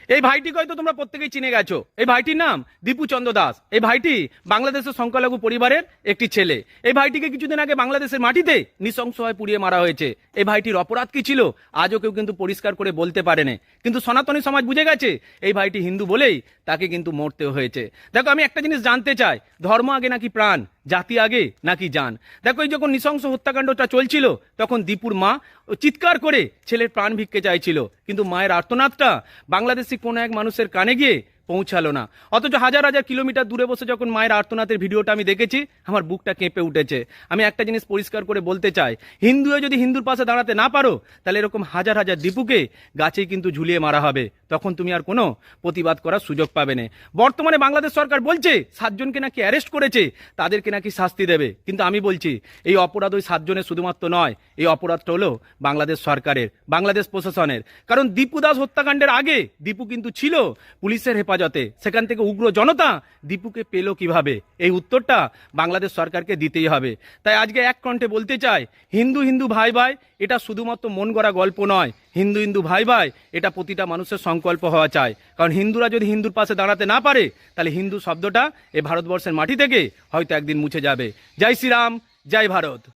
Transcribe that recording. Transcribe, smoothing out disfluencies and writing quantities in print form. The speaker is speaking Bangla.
এই ভাইটিকে হয়তো তোমরা প্রত্যেকেই চিনে গেছো। এই ভাইটির নাম দীপু চন্দ্র দাস। এই ভাইটি বাংলাদেশের সংখ্যালঘু পরিবারের একটি ছেলে। এই ভাইটিকে কিছুদিন আগে বাংলাদেশের মাটিতে নৃশংসভাবে পুড়িয়ে মারা হয়েছে। এই ভাইটির অপরাধ কি ছিল আজও কেউ কিন্তু পরিষ্কার করে বলতে পারেনি, কিন্তু সনাতনী সমাজ বুঝে গেছে এই ভাইটি হিন্দু বলেই তাকে কিন্তু মরতে হয়েছে। দেখো, আমি একটা জিনিস জানতে চাই, ধর্ম আগে নাকি প্রাণ, জাতি আগে নাকি জান? দেখো, এই যখন নৃশংস হত্যাকাণ্ডটা চলছিল তখন দীপুর মা চিৎকার করে ছেলের প্রাণ ভিক্ষে চাইছিল, কিন্তু মায়ের আর্তনাদটা বাংলাদেশি কোনো এক মানুষের কানে গিয়ে পৌঁছালো না। অথচ হাজার হাজার কিলোমিটার দূরে বসে যখন মায়ের আর্তনাদের ভিডিওটা আমি দেখেছি, আমার বুকটা কেঁপে উঠেছে। আমি একটা জিনিস পরিষ্কার করে বলতে চাই, হিন্দু হয়ে যদি হিন্দুর পাশে দাঁড়াতে না পারো, তাহলে এরকম হাজার হাজার দীপুকে গাছেই কিন্তু ঝুলিয়ে মারা হবে, তখন তুমি আর কোনো প্রতিবাদ করার সুযোগ পাবে না। বর্তমানে বাংলাদেশ সরকার বলছে 7 জনকে নাকি অ্যারেস্ট করেছে, তাদেরকে নাকি শাস্তি দেবে, কিন্তু আমি বলছি এই অপরাধ ওই 7 জনের শুধুমাত্র নয়, এই অপরাধটা হলো বাংলাদেশ সরকারের, বাংলাদেশ প্রশাসনের। কারণ দীপু দাস হত্যাকাণ্ডের আগে দীপু কিন্তু ছিল পুলিশের হেফাজতে, সেখান থেকে উগ্র জনতা দীপুকে পেল কিভাবে, এই উত্তরটা বাংলাদেশ সরকারকে দিতেই হবে। তাই আজকে এক কণ্ঠে বলতে চাই, হিন্দু হিন্দু ভাই ভাই এটা শুধুমাত্র মন গড়া গল্প নয়, হিন্দু হিন্দু ভাই ভাই এটা প্রতিটা মানুষের সংকল্প হওয়া চাই। কারণ হিন্দুরা যদি হিন্দুর পাশে দাঁড়াতে না পারে, তাহলে হিন্দু শব্দটা এই ভারতবর্ষের মাটি থেকে হয়তো একদিন মুছে যাবে। জয় শ্রীরাম, জয় ভারত।